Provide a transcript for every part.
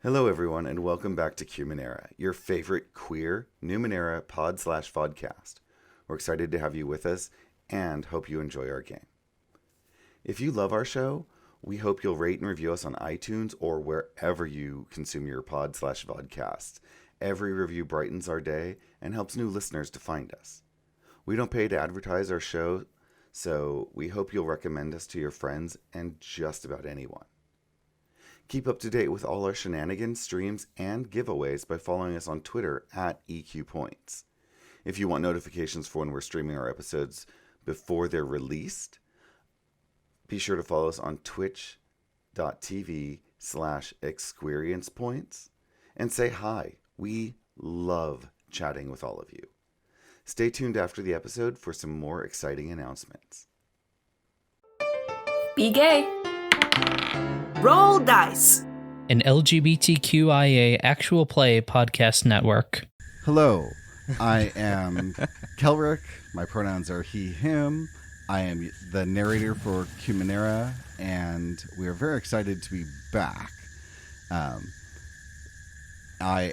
Hello, everyone, and welcome back to Qmenera, your favorite queer Numenera pod/vodcast. We're excited to have you with us and hope you enjoy our game. If you love our show, we hope you'll rate and review us on iTunes or wherever you consume your pod/vodcast. Every review brightens our day and helps new listeners to find us. We don't pay to advertise our show, so we hope you'll recommend us to your friends and just about anyone. Keep up to date with all our shenanigans, streams, and giveaways by following us on Twitter at EQPoints. If you want notifications for when we're streaming our episodes before they're released, be sure to follow us on twitch.tv/experiencepoints and say hi. We love chatting with all of you. Stay tuned after the episode for some more exciting announcements. Be gay. Roll dice. An LGBTQIA actual play podcast network. Hello, I am Kelric. My pronouns are he, him. I am the narrator for Qmenera, and we are very excited to be back. I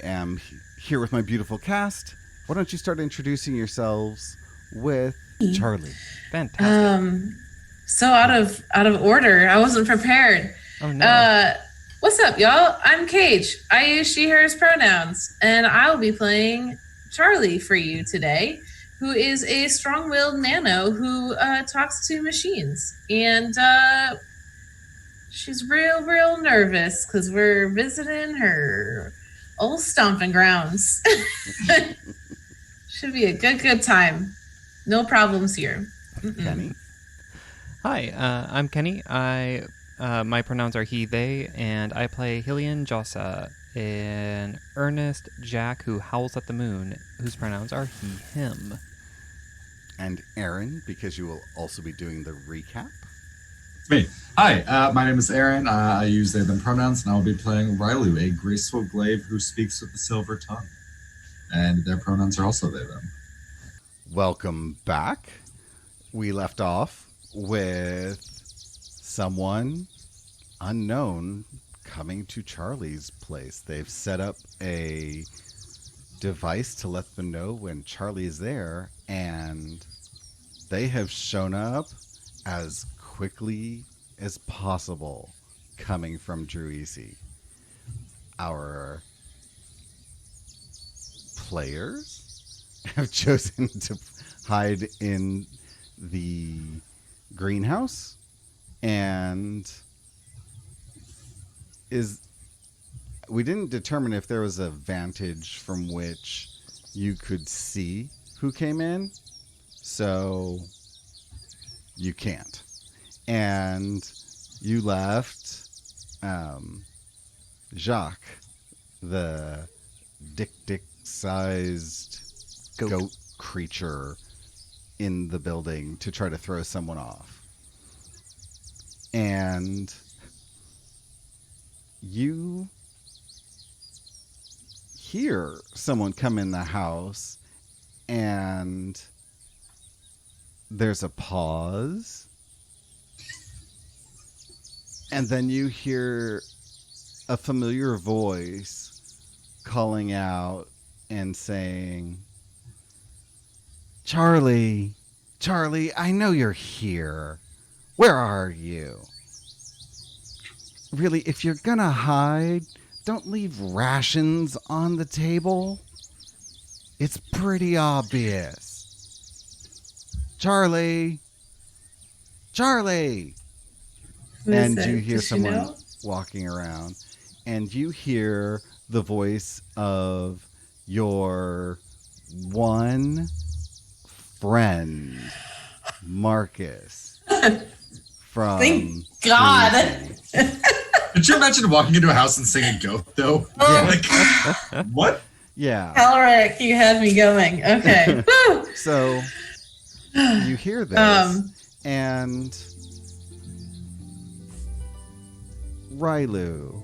am here with my beautiful cast. Why don't you start introducing yourselves with Charlie? Fantastic. So out of order. I wasn't prepared. Oh no. What's up, y'all? I'm Cage. I use she, hers pronouns, and I'll be playing Charlie for you today, who is a strong-willed nano who talks to machines. And she's real nervous because we're visiting her old stomping grounds. Should be a good time. No problems here. Kenny? Hi, I'm Kenny. My pronouns are he, they, and I play Hillian Jossa, an earnest Jack who howls at the moon, whose pronouns are he, him. And Aaron, because you will also be doing the recap. It's me. Hi, my name is Aaron. I use they, them pronouns, and I will be playing Railu, a graceful glaive who speaks with the silver tongue. And their pronouns are also they, them. Welcome back. We left off with someone unknown coming to Charlie's place. They've set up a device to let them know when Charlie is there, and they have shown up as quickly as possible coming from Druisi. Our players have chosen to hide in the greenhouse, and we didn't determine if there was a vantage from which you could see who came in, so you can't. And you left Jacques, the dick-sized goat creature, in the building to try to throw someone off. And you hear someone come in the house, and there's a pause, and then you hear a familiar voice calling out and saying, Charlie, I know you're here. Where are you? Really, if you're gonna hide, don't leave rations on the table. It's pretty obvious. Charlie! And you hear someone walking around, and you hear the voice of your one friend, Marcus. From Thank God. Could you imagine walking into a house and seeing a goat, though? Like, what? Yeah. Alric, you had me going. Okay. So you hear this, and Railu,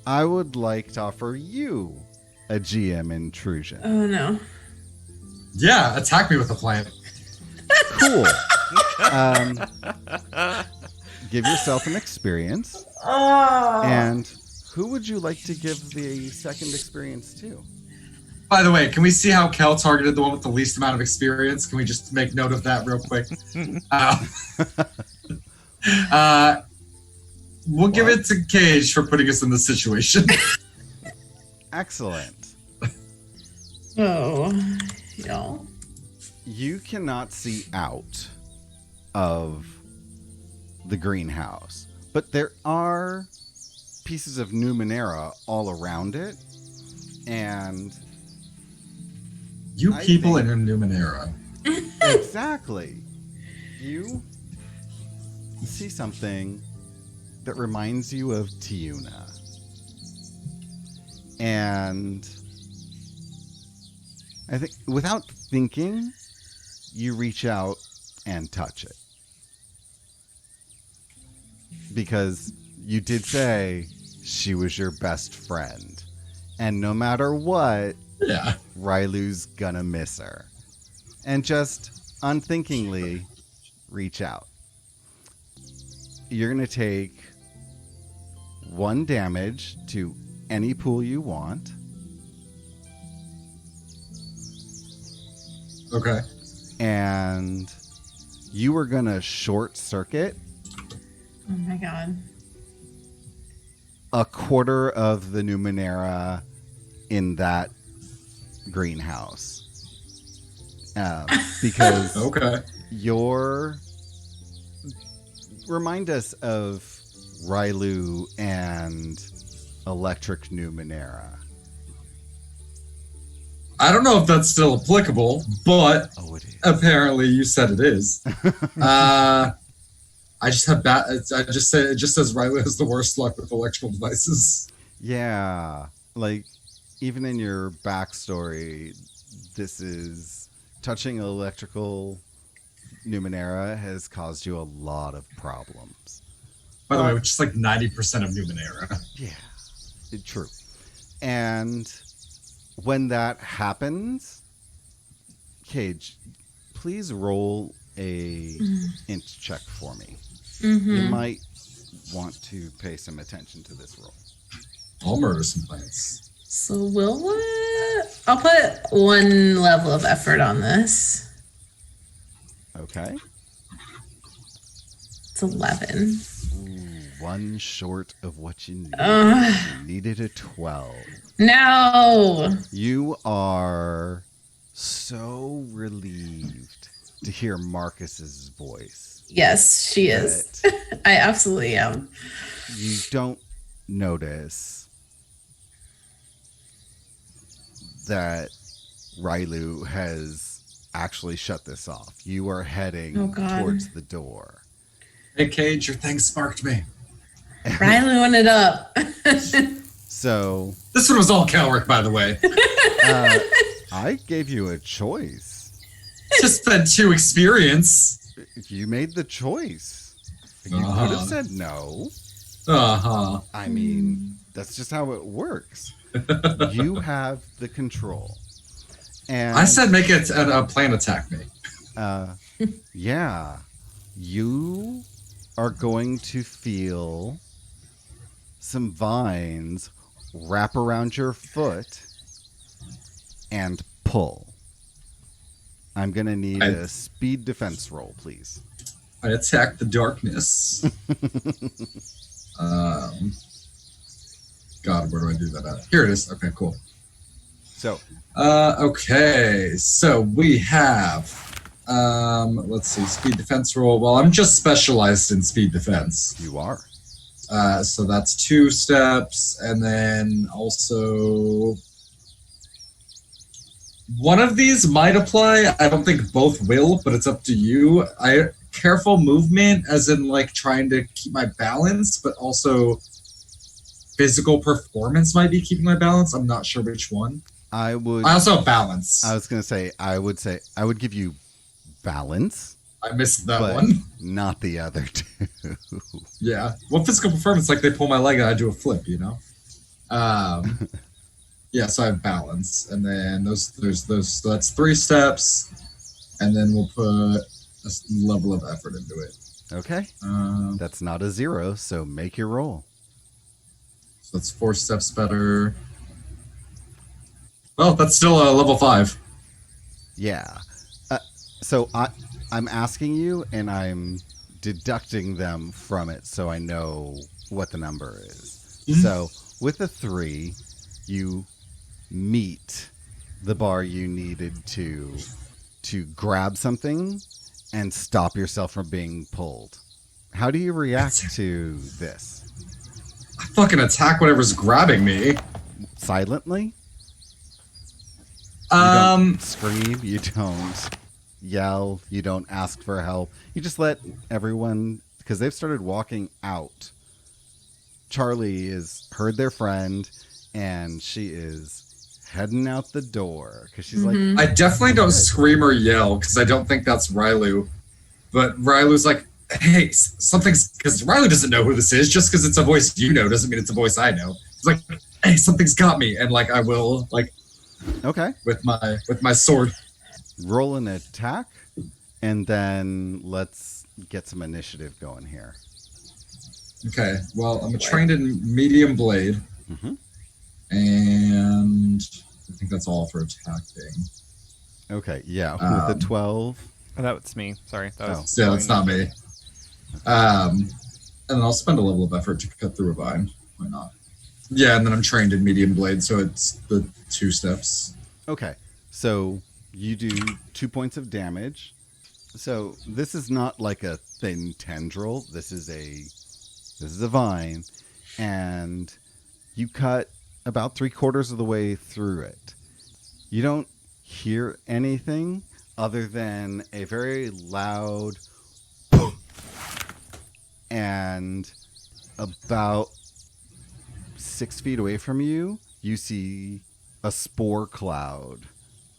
I would like to offer you a GM intrusion. Oh no. Yeah, attack me with a plant. Cool. Give yourself an experience. Oh. And who would you like to give the second experience to? By the way, can we see how Kel targeted the one with the least amount of experience? Can we just make note of that real quick? We'll give it to Cage for putting us in this situation. Excellent. Oh, y'all. You cannot see out of the greenhouse, but there are pieces of Numenera all around it, and You I people think- in Numenera. exactly, you see something that reminds you of Tiuna, and I think without thinking, you reach out and touch it. Because you did say she was your best friend. And no matter what, Yeah. Railu's gonna miss her. And just unthinkingly reach out. You're gonna take 1 damage to any pool you want. Okay. And you are gonna short circuit Oh my god. a quarter of the Numenera in that greenhouse. Because Okay. remind us of Railu and Electric Numenera. I don't know if that's still applicable, but Oh, it is. apparently you said it is. I just have it just says Railu has the worst luck with electrical devices. Yeah, like even in your backstory, this is touching electrical Numenera has caused you a lot of problems. By the way, which is like 90% of Numenera. Yeah, true. And when that happens, Cage, please roll a int check for me. Mm-hmm. You might want to pay some attention to this roll. I'll murder some plants. So I'll put 1 level of effort on this. Okay. It's 11. Ooh, 1 short of what you needed. Ugh. You needed a 12. No. You are so relieved to hear Marcus's voice. Yes, she is. I absolutely am. You don't notice that Railu has actually shut this off. You are heading Oh, God. towards the door. Hey, Cage, your thing sparked me. Railu it up. So This one was all Calric, by the way. I gave you a choice. Just spent 2 experience. You made the choice. You could Uh-huh. have said no. Uh-huh. I mean, that's just how it works. You have the control. And I said make it a plant attack me. yeah, you are going to feel some vines wrap around your foot and pull. I'm going to need a speed defense roll, please. I attack the darkness. God, where do I do that at? Here it is. Okay, cool. So, Okay, so we have, let's see, speed defense roll. Well, I'm just specialized in speed defense. you are. So that's 2 steps, and then also one of these might apply. I don't think both will, but it's up to you. Careful movement, as in like trying to keep my balance, but also physical performance might be keeping my balance. I'm not sure which one. I also have balance. was going to say, I would give you balance, I missed that but one. not the other 2. Yeah. Well, physical performance, like they pull my leg and I do a flip, you know? Yeah, so I have balance. And then there's those, so that's 3 steps. And then we'll put a level of effort into it. Okay. That's not a 0, so make your roll. So that's 4 steps better. Well, that's still a level 5. Yeah. So I'm asking you, and I'm deducting them from it, so I know what the number is. Mhm. So with a 3, you meet the bar you needed to grab something and stop yourself from being pulled. How do you react to this? I fucking attack whatever's grabbing me. Silently? You Um, don't scream, you don't yell, you don't ask for help. You just let everyone, because they've started walking out. Charlie has heard their friend, and she is heading out the door because she's like, I definitely don't scream or yell because I don't think that's Railu. But Railu's like, hey, something's, because Railu doesn't know who this is. Just because it's a voice you know doesn't mean it's a voice I know. It's like, hey, something's got me, and like I will like, okay, with my sword. roll an attack, and then let's get some initiative going here. Okay, well, I'm trained in medium blade, and I think that's all for attacking. Okay, yeah, with a 12. Oh, that's me. Sorry. That was Yeah, that's not me. And then I'll spend a level of effort to cut through a vine. Why not? Yeah, and then I'm trained in medium blade, so it's the 2 steps. Okay, so you do 2 points of damage. So this is not like a thin tendril. This is a vine, and you cut about 3/4 of the way through it. You don't hear anything other than a very loud boom, and about 6 feet away from you, you see a spore cloud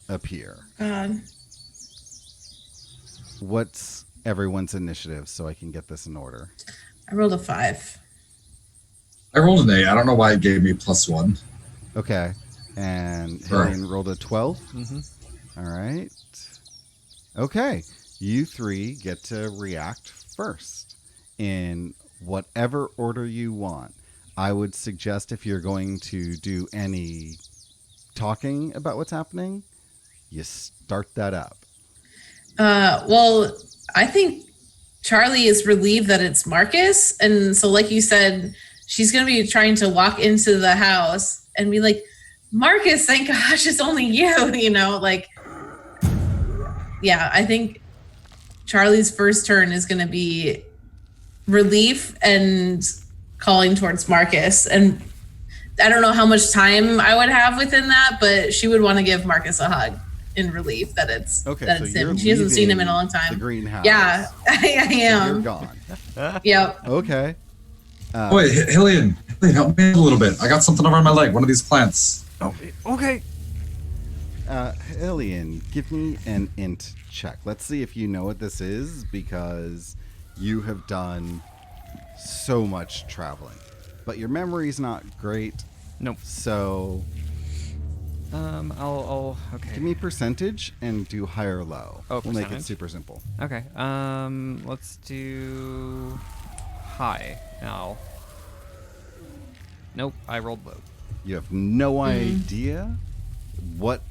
appear. God. What's everyone's initiative so I can get this in order? I rolled a 5. I rolled an 8. I don't know why it gave me +1. Okay. And Sure. Hillian rolled a 12? All right. Okay. You 3 get to react first in whatever order you want. I would suggest if you're going to do any talking about what's happening, you start that up. Well, I think Charlie is relieved that it's Marcus. And so, like you said, she's going to be trying to walk into the house and be like, Marcus, thank gosh, it's only you, you know, like, yeah, I think Charlie's first turn is going to be relief and calling towards Marcus. And I don't know how much time I would have within that, but she would want to give Marcus a hug in relief that it's Okay, that so it's you're him. She hasn't seen him in a long leaving time. the greenhouse. Yeah, I You're am. gone. Yep. Okay. Wait, Hillian, help me a little bit. I got something over my leg. One of these plants. Oh, okay. Hillian, give me an int check. Let's see if you know what this is, because you have done so much traveling. But your memory's not great. Nope. So I'll okay. give me percentage and do high or low. Oh, we'll make it percentage? super simple. Okay. Let's do high now. Nope, I rolled low. You have no idea what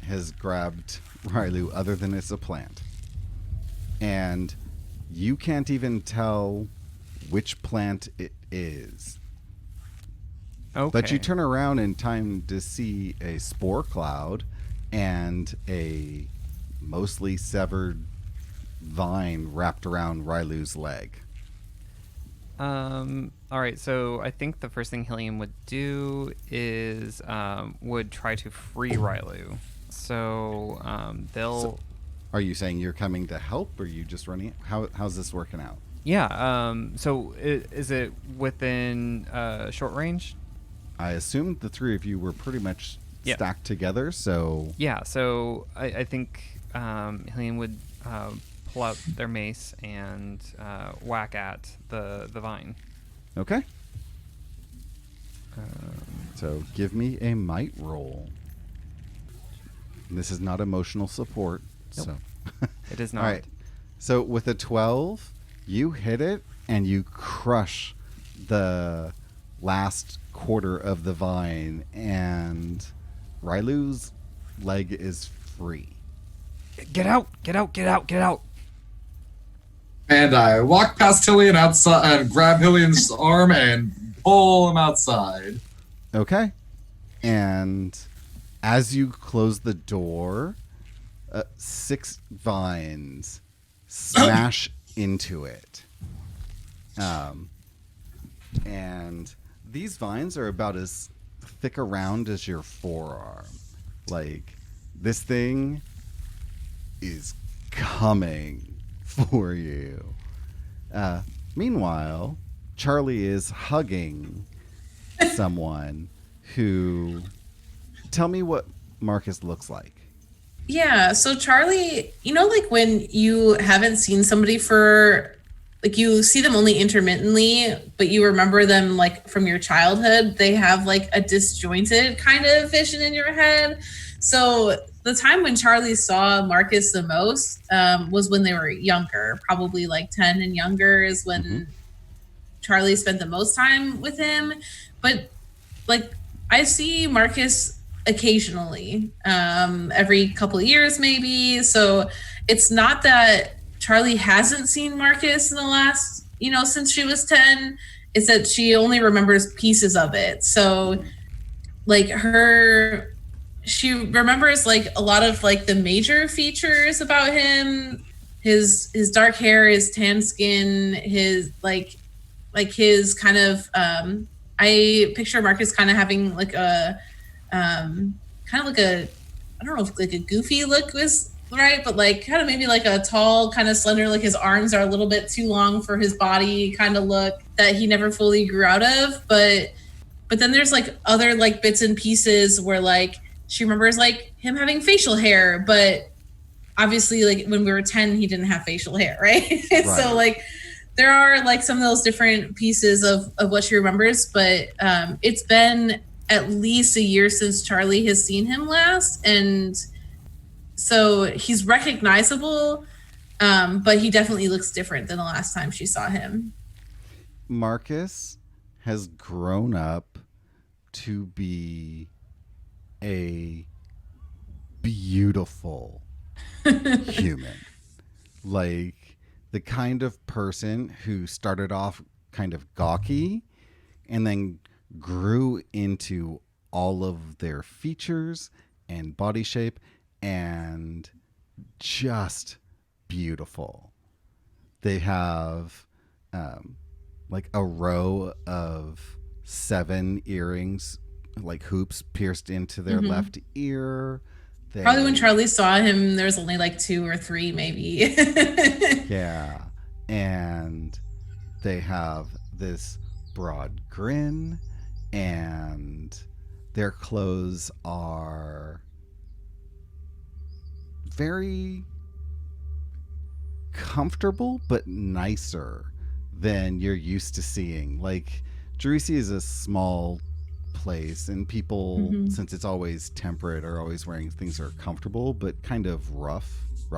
has grabbed Railu other than it's a plant. And you can't even tell which plant it is. Okay. But you turn around in time to see a spore cloud and a mostly severed vine wrapped around Railu's leg. All right. So I think the first thing Hillian would do is would try to free Railu. So they'll. Are you saying you're coming to help, or are you just running? How's this working out? Yeah. So is it within short range? I assumed the three of you were pretty much Yeah. stacked together, so Yeah. So I think Hillian would pull out their mace and whack at the vine. okay. So give me a might roll. This is not emotional support, Nope. so It is not. all right. So with a 12, you hit it and you crush the last quarter of the vine, and Railu's leg is free. Get out! Get out! Get out! Get out! And I walk past Hillian outside and grab Hillian's arm and pull him outside. Okay. And as you close the door, 6 vines smash into it. And these vines are about as thick around as your forearm. Like, this thing is coming for you. Meanwhile, Charlie is hugging someone who... Tell me what Marcus looks like. Yeah, so Charlie, like when you haven't seen somebody for, like you see them only intermittently, but you remember them like from your childhood, they have like a disjointed kind of vision in your head. So the time when Charlie saw Marcus the most was when they were younger, probably like 10 and younger is when Charlie spent the most time with him. But like I see Marcus occasionally, every couple of years maybe. So it's not that Charlie hasn't seen Marcus in the last, since she was 10. It's that she only remembers pieces of it. So like she remembers like a lot of like the major features about him, his dark hair, his tan skin, his like his kind of I picture Marcus kind of having like a kind of like a, I don't know if like a goofy look was right, but like kind of maybe like a tall, kind of slender, like his arms are a little bit too long for his body kind of look that he never fully grew out of. But then there's like other like bits and pieces where like she remembers like him having facial hair, but obviously like when we were 10, he didn't have facial hair, right? Right. So like there are like some of those different pieces of what she remembers, but it's been at least a year since Charlie has seen him last. And so he's recognizable, but he definitely looks different than the last time she saw him. Marcus has grown up to be a beautiful human. Like the kind of person who started off kind of gawky and then grew into all of their features and body shape and just beautiful. They have like a row of 7 earrings, like hoops pierced into their left ear. Probably when Charlie saw him, there was only like 2 or 3 maybe. Yeah. And they have this broad grin, and their clothes are very comfortable but nicer than you're used to seeing. Like Jerusalem is a small place, and people, since it's always temperate, are always wearing things that are comfortable but kind of rough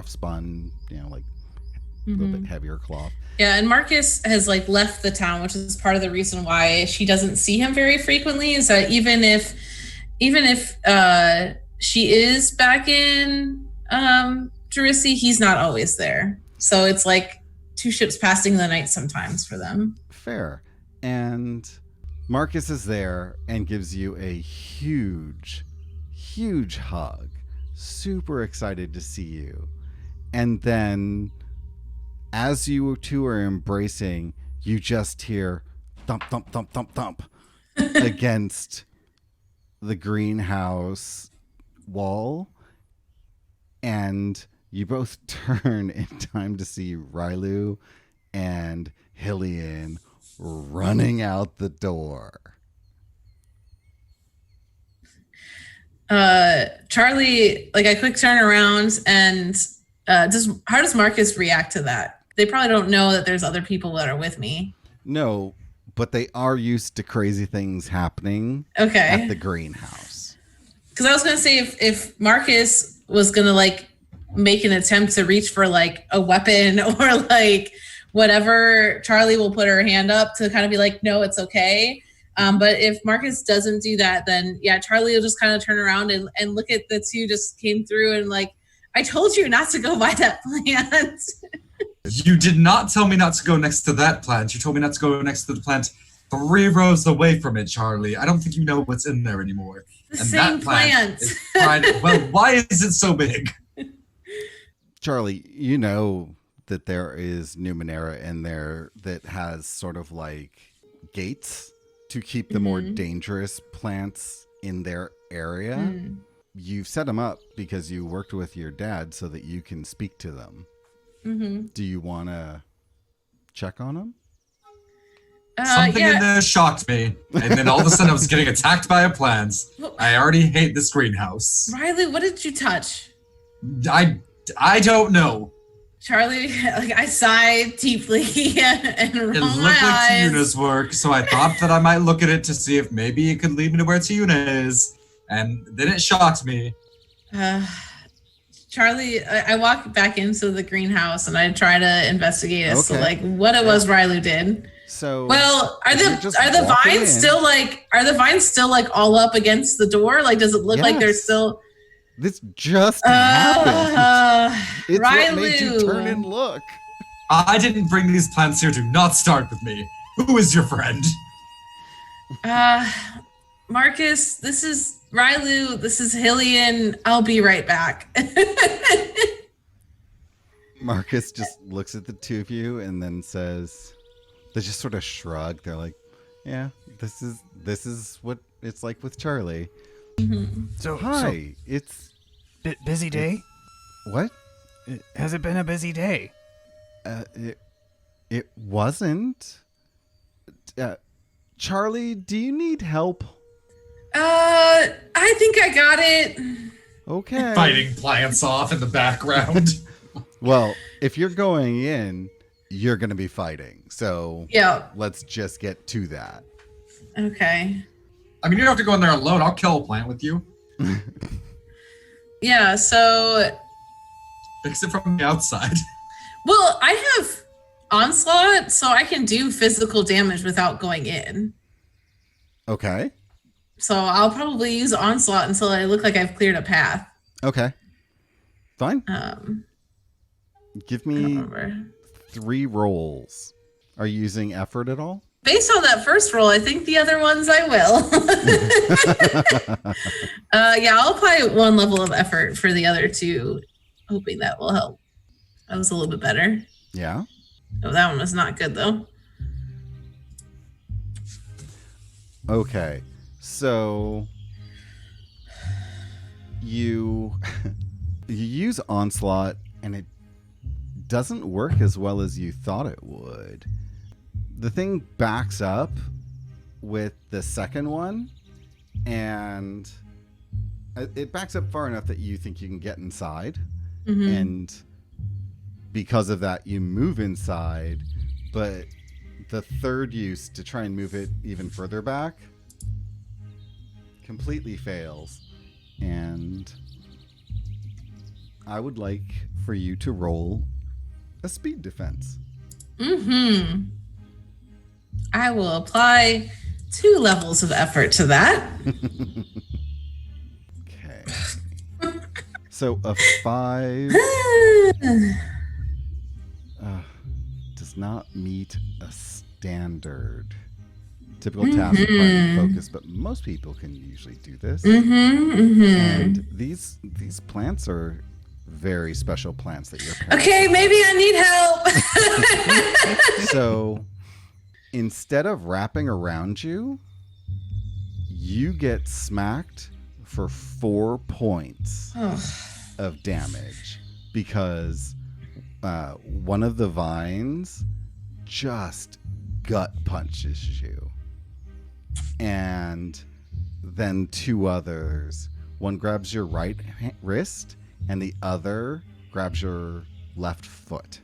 spun, like a little bit heavier cloth. Yeah, and Marcus has like left the town, which is part of the reason why she doesn't see him very frequently. Is that even if she is back in Jerusalem, he's not always there. So it's like 2 ships passing the night sometimes for them. Fair. And Marcus is there and gives you a huge hug. Super excited to see you. And then as you two are embracing, you just hear thump, thump, thump, thump, thump against the greenhouse wall. And you both turn in time to see Railu and Hillian running out the door. Charlie, like a quick turn around, and how does Marcus react to that? They probably don't know that there's other people that are with me. No, but they are used to crazy things happening at the greenhouse. Because I was going to say, if Marcus was going to like make an attempt to reach for like a weapon or like whatever, Charlie will put her hand up to kind of be like, no, it's okay. But if Marcus doesn't do that, then yeah, Charlie will just kind of turn around and look at the two just came through and like, I told you not to go by that plant. You did not tell me not to go next to that plant. You told me not to go next to the plant 3 rows away from it, Charlie. I don't think you know what's in there anymore. The same plant. Well, why is it so big? Charlie, you know that there is Numenera in there that has sort of like gates to keep the more dangerous plants in their area. You've set them up because you worked with your dad so that you can speak to them. Do you want to check on them? Something in there shocked me, and then all of a sudden I was getting attacked by a plant. I already hate this greenhouse. Riley, what did you touch? I don't know. Charlie, like I sighed deeply and rolled It looked my like eyes. Tiuna's work, so I thought that I might look at it to see if maybe it could lead me to where Tiuna is, and then it shocked me. Charlie, I walk back into the greenhouse and I try to investigate as to Okay. like what it was Riley did. So, Well, are if you're just the walking vines in- still like all up against the door? Like, does it look like they're Yes. still? this just happened. It's what made you Railu. turn and look. I didn't bring these plants here. Do not start with me. Who is your friend? Marcus, this is Railu. This is Hillian. I'll be right back. Marcus just looks at the two of you and then says, they just sort of shrug. They're like, yeah, this is what it's like with Charlie. So Hi, it's busy day. what? Has it been a busy day? It wasn't. Charlie, do you need help? I think I got it. Okay. Fighting plants off in the background. Well, if you're going in, you're going to be fighting. So Yeah. let's just get to that. Okay. I mean, you don't have to go in there alone. I'll kill a plant with you. Yeah. So, Fix it from the outside. well, I have onslaught, so I can do physical damage without going in. Okay. So I'll probably use onslaught until I look like I've cleared a path. Okay. Fine. Give I don't me remember. 3 rolls. Are you using effort at all? Based on that first roll, I think the other ones I will. Yeah, I'll apply 1 level of effort for the other 2, hoping that will help. That was a little bit better. Yeah. Oh, that one was not good though. Okay. So you use onslaught and it doesn't work as well as you thought it would. The thing backs up with the second one, and it backs up far enough that you think you can get inside. And because of that, you move inside. But the third use to try and move it even further back completely fails. And I would like for you to roll a speed defense. I will apply 2 levels of effort to that. Okay. So a 5 does not meet a standard. Typical task requiring focus, but most people can usually do this. And these plants are very special plants that your parents Okay, maybe I need help. So instead of wrapping around you, you get smacked for 4 points of damage because one of the vines just gut punches you. And then 2 others. One grabs your right wrist and the other grabs your left foot.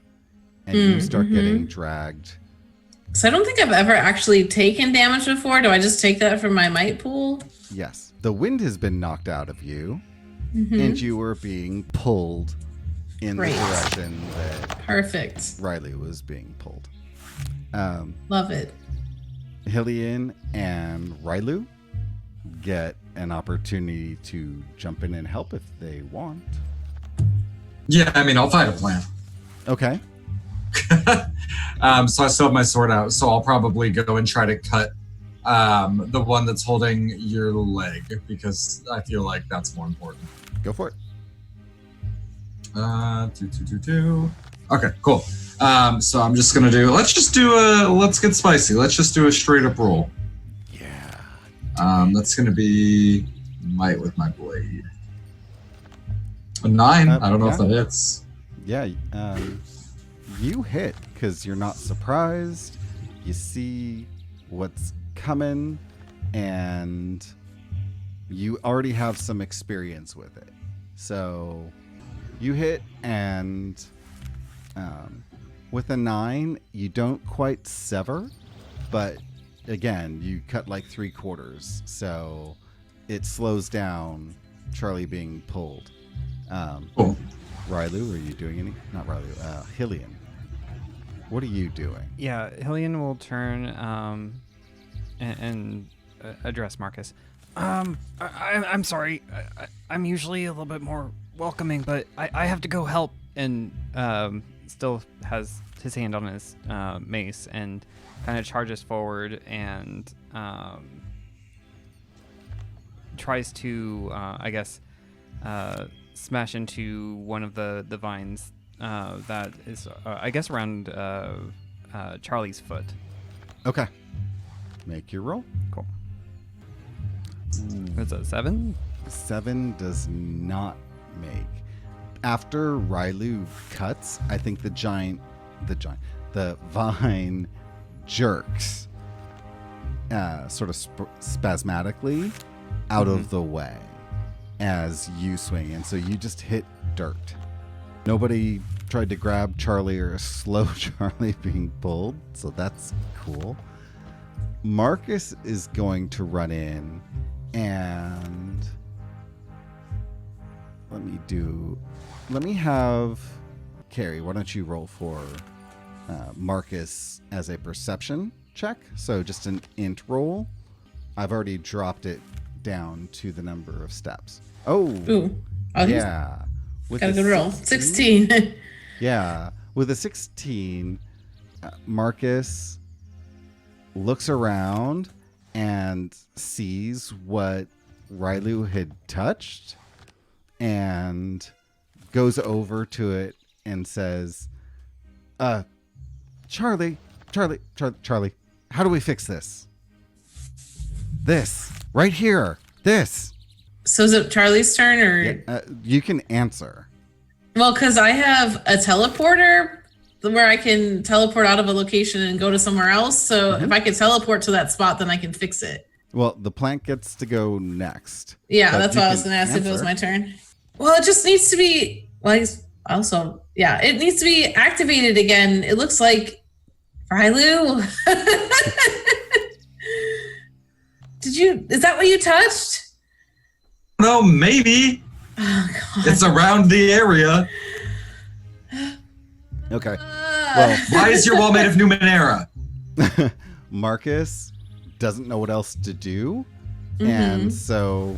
And you start getting dragged. So I don't think I've ever actually taken damage before. Do I just take that from my might pool? Yes. The wind has been knocked out of you, and you were being pulled in Great. the direction that Perfect. Riley was being pulled. Love it. Hillian and Railu get an opportunity to jump in and help if they want. Yeah, I mean, I'll fight a plant. Okay. So I still have my sword out, so I'll probably go and try to cut the one that's holding your leg, because I feel like that's more important. Go for it. Okay, cool. So I'm just gonna do. Let's get spicy. Let's just do a straight up roll. Yeah. That's gonna be might with my blade. A 9. I don't know if that hits. Yeah. You hit because you're not surprised. You see what's coming, and you already have some experience with it. So you hit, and with a 9, you don't quite sever, but again, you cut like 3/4, so it slows down Charlie being pulled. Cool. Railu, are you doing any? Not Railu. Hillian, what are you doing? Yeah, Hillian will turn and address Marcus. I'm sorry. I'm usually a little bit more welcoming, but I have to go help. And still has his hand on his mace and kind of charges forward and tries to, smash into one of the vines that is, around Charlie's foot. Okay. Make your roll. Cool. What's that, 7? 7 does not make. After Railu cuts, I think the vine jerks sort of spasmodically out of the way as you swing. And so you just hit dirt. Nobody tried to grab Charlie or slow Charlie being pulled, so that's cool. Marcus is going to run in and let me have Carrie, why don't you roll for Marcus as a perception check? So just an int roll. I've already dropped it down to the number of steps. Oh, Ooh. yeah. Got a good roll. 16. Yeah. With a 16, Marcus looks around and sees what Railu had touched and goes over to it and says, Charlie, how do we fix this? This, right here, this. So is it Charlie's turn, or? Yeah, you can answer. Well, because I have a teleporter where I can teleport out of a location and go to somewhere else. So if I could teleport to that spot, then I can fix it. Well, the plant gets to go next. Yeah, but that's what I was going to ask if it was my turn. Well, it just needs to be, it needs to be activated again. It looks like Railu. Is that what you touched? No, maybe. Oh, God. It's around the area. Okay. Well, Why is your wall made of Numenera? Marcus doesn't know what else to do. And so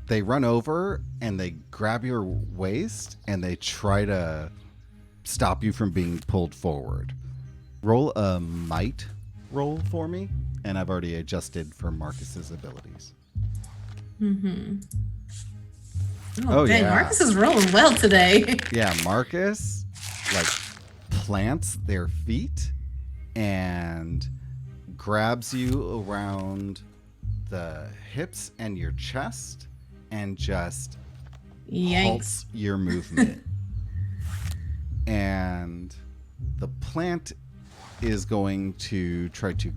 they run over and they grab your waist and they try to stop you from being pulled forward. Roll a might roll for me. And I've already adjusted for Marcus's abilities. Oh, dang, yeah. Marcus is rolling well today. Yeah, Marcus plants their feet and grabs you around the hips and your chest and just halts your movement. And the plant is going to try to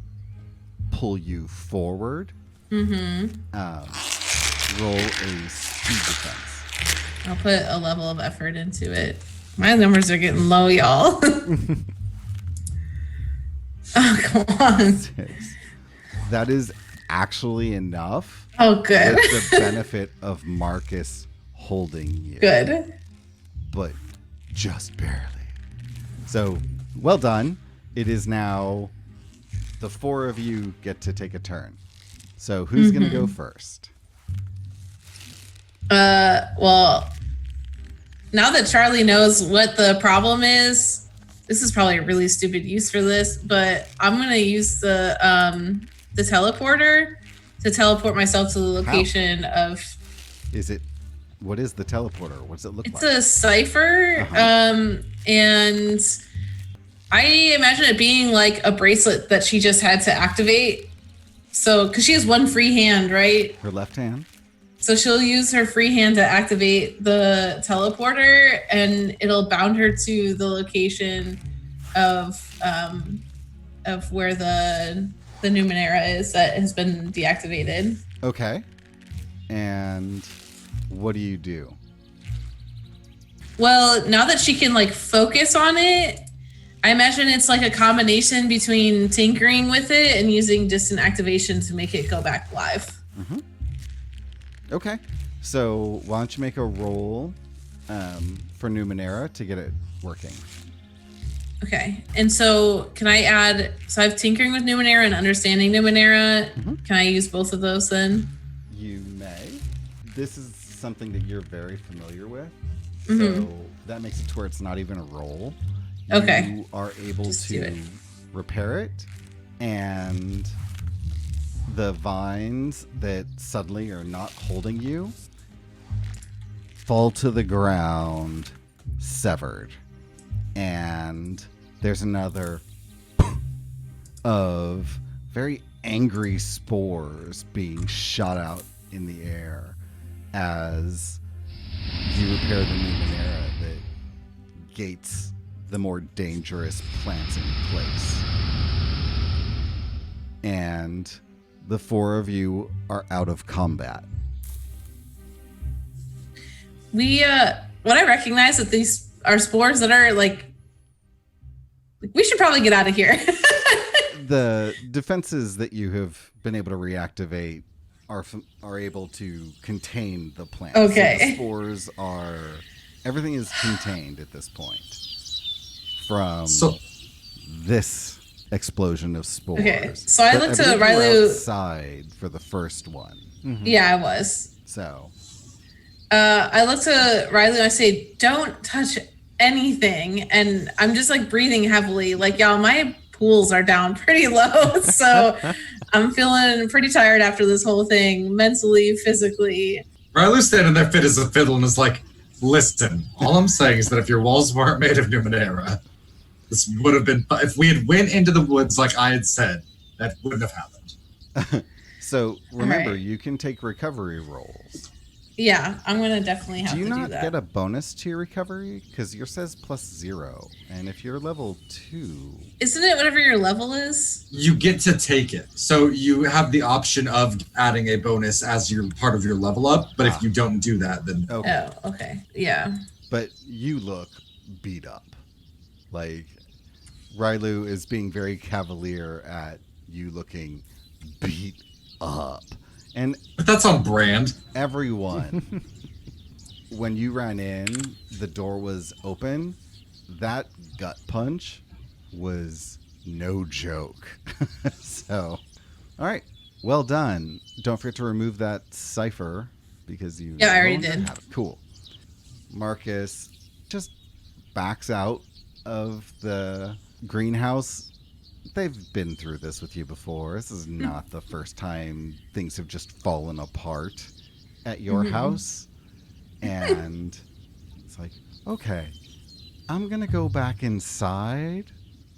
pull you forward. Roll a speed defense. I'll put a level of effort into it. My numbers are getting low, y'all. Oh, come on. 6. That is actually enough. Oh, good. With the benefit of Marcus holding you. Good. But just barely. So, well done. It is now the four of you get to take a turn. So who's going to go first? Well, now that Charlie knows what the problem is, this is probably a really stupid use for this, but I'm going to use the teleporter to teleport myself to the location of... What is the teleporter? What does it look like? It's a cipher, and I imagine it being like a bracelet that she just had to activate. So, because she has one free hand, right? Her left hand? So she'll use her free hand to activate the teleporter, and it'll bound her to the location of where the Numenera is that has been deactivated. Okay. And what do you do? Well, now that she can like focus on it, I imagine it's like a combination between tinkering with it and using distant activation to make it go back live. Mm-hmm. Okay. So why don't you make a roll for Numenera to get it working? Okay. And so can I add, so I have tinkering with Numenera and understanding Numenera. Mm-hmm. Can I use both of those then? You may. This is something that you're very familiar with. Mm-hmm. So that makes it to where it's not even a roll. Okay. You are able Just do to it. repair it, and the vines that suddenly are not holding you fall to the ground, severed. And there's another of very angry spores being shot out in the air as you repair the Numenera that gates the more dangerous plants in place. And the four of you are out of combat. What I recognize that these are spores that are like we should probably get out of here. The defenses that you have been able to reactivate are able to contain the plant. Okay. So the spores everything is contained at this point from this explosion of spores. Okay, so I But looked to believe you were Railu. outside for the first one. Mhm. Yeah, I was. So I looked to Riley and I say, "Don't touch anything," and I'm just like breathing heavily. Like, y'all, my pools are down pretty low, so I'm feeling pretty tired after this whole thing, mentally, physically. Railu's standing there fit as a fiddle and is like, listen, all I'm saying is that if your walls weren't made of Numenera, this would have been, if we had went into the woods like I had said, that wouldn't have happened. So remember, Alright. you can take recovery rolls. Yeah, I'm gonna definitely have Do you to do not that. get a bonus to your recovery? Because yours says +0, and if you're level 2, Isn't it whatever your level is? You get to take it. So you have the option of adding a bonus as your part of your level up, but if you don't do that, then okay. Oh, okay. Yeah. But you look beat up. Like Railu is being very cavalier at you looking beat up, and but that's on brand. everyone, when you ran in, the door was open. That gut punch was no joke. So, all right, well done. Don't forget to remove that cipher because you. Yeah, I already no longer did. have it. Cool. Marcus just backs out of the greenhouse. They've been through this with you before. This is not the first time things have just fallen apart at your house. And it's like, okay, I'm going to go back inside.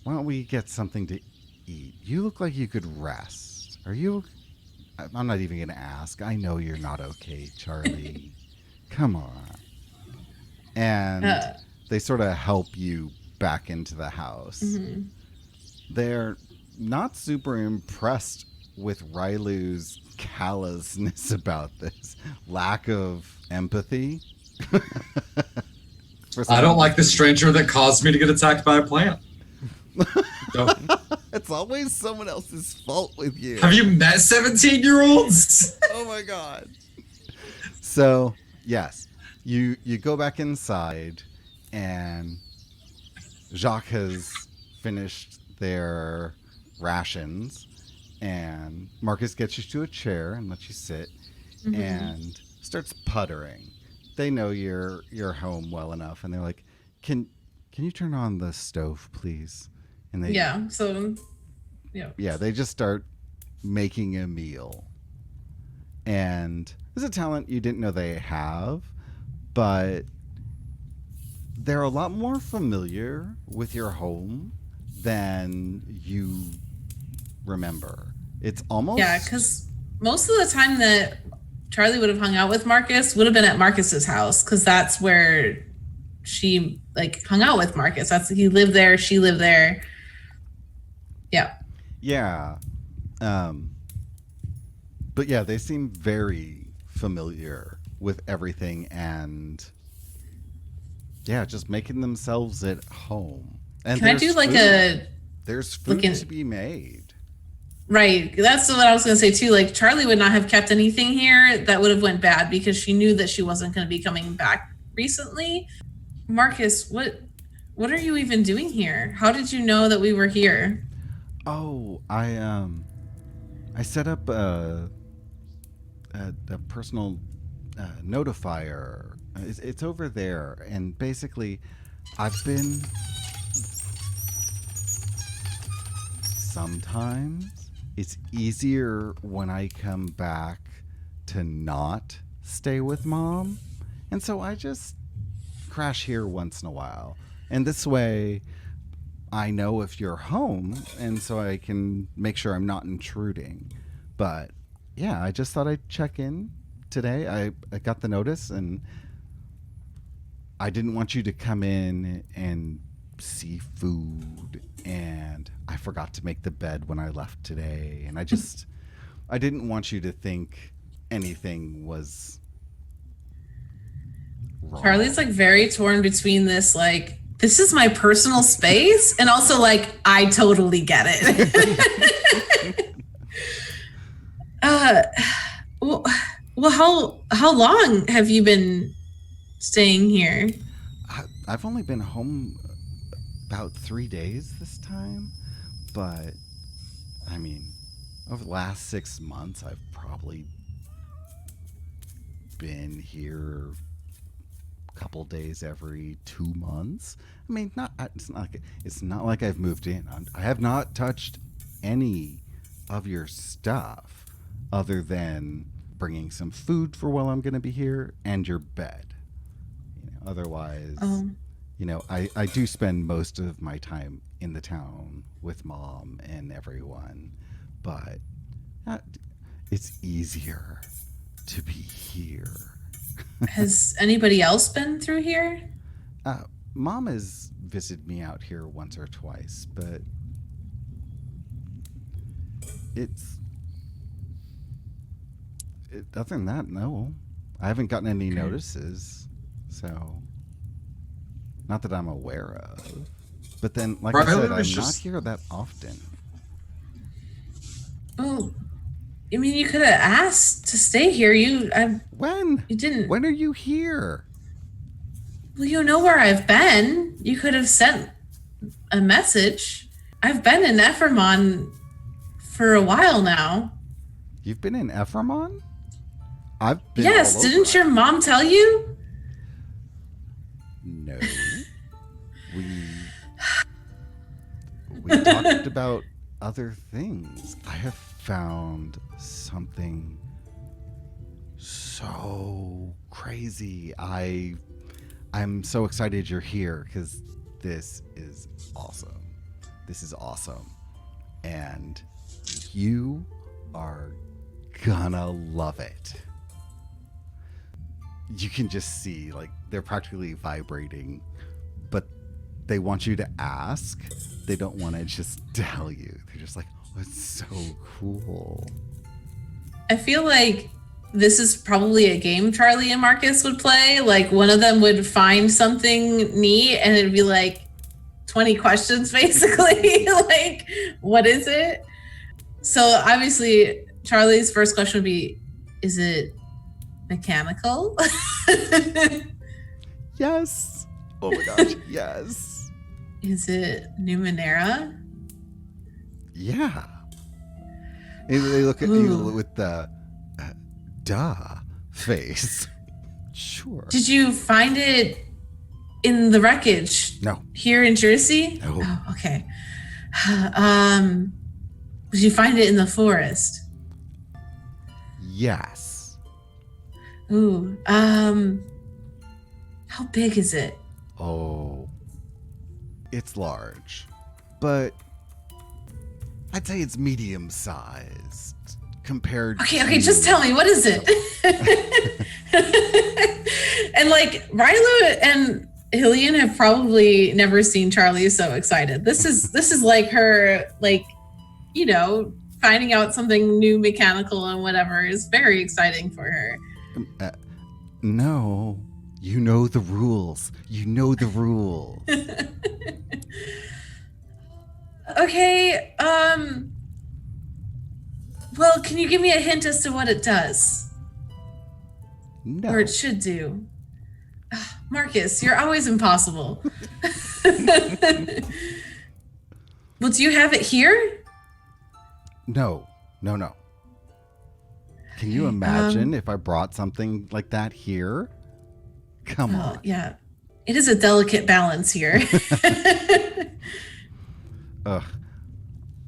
Why don't we get something to eat? You look like you could rest. Are you? I'm not even going to ask. I know you're not okay, Charlie. Come on. And they sort of help you back into the house. Mhm. They're not super impressed with Railu's callousness about this. Lack of empathy. I don't like the stranger that caused me to get attacked by a plant. Don't. It's always someone else's fault with you. Have you met 17-year-olds? Oh my god. So, yes. You go back inside and Jacques has finished their rations, and Marcus gets you to a chair and lets you sit and starts puttering. They know you're home well enough, and they're like, Can you turn on the stove, please? And they they just start making a meal. And there's a talent you didn't know they have, but they're a lot more familiar with your home than you remember. It's almost... Yeah, because most of the time that Charlie would have hung out with Marcus would have been at Marcus's house, because that's where she hung out with Marcus. He lived there, she lived there. Yeah. Yeah. But yeah, they seem very familiar with everything, and yeah, just making themselves at home. And can I do there's food to be made. Right. That's what I was going to say too. Charlie would not have kept anything here that would have went bad, because she knew that she wasn't going to be coming back recently. Marcus, what are you even doing here? How did you know that we were here? Oh, I set up a personal notifier. It's over there, and basically, sometimes it's easier when I come back to not stay with Mom, and so I just crash here once in a while, and this way I know if you're home, and so I can make sure I'm not intruding. But yeah, I just thought I'd check in today. I got the notice, and I didn't want you to come in and see food, and I forgot to make the bed when I left today, and I didn't want you to think anything was wrong. Charlie's very torn between this this is my personal space, and also I totally get it. Well, how long have you been staying here? I've only been home about 3 days this time, but I mean, over the last 6 months, I've probably been here a couple days every 2 months. I mean, it's not like I've moved in. I have not touched any of your stuff other than bringing some food for while I'm going to be here and your bed. Otherwise, I do spend most of my time in the town with Mom and everyone, but it's easier to be here. Has anybody else been through here? Mom has visited me out here once or twice, but other than that, no. I haven't gotten any notices, so not that I'm aware of. But then, like I said, I'm not here that often. Oh, I mean, you could have asked to stay here. When? You didn't. When are you here? Well, you know where I've been. You could have sent a message. I've been in Ephraimon for a while now. You've been in Ephraimon? I've been. Yes, didn't your mom tell you? No. We talked about other things. I have found something so crazy. I'm so excited you're here because this is awesome. This is awesome. And you are gonna love it. You can just see, they're practically vibrating, but they want you to ask. They don't want to just tell you. They're just like, oh, it's so cool. I feel like this is probably a game Charlie and Marcus would play. One of them would find something neat and it'd be 20 questions basically. What is it? So obviously Charlie's first question would be, is it mechanical? Yes. Oh my gosh, yes. Is it Numenera? Yeah. And they look at you with the duh face. Sure. Did you find it in the wreckage? No. Here in Jersey? No. Oh, okay. Did you find it in the forest? Yes. Ooh. How big is it? Oh. It's large. But I'd say it's medium sized compared to... Okay, just tell me, what is it? And like Railu and Hillian have probably never seen Charlie so excited. This is like her, like, you know, finding out something new mechanical and whatever is very exciting for her. No. You know the rules. You know the rules. Okay, well, can you give me a hint as to what it does? No. Or it should do? Marcus, you're always impossible. Well, do you have it here? No. Can you imagine if I brought something like that here? Come on. Yeah. It is a delicate balance here. Ugh.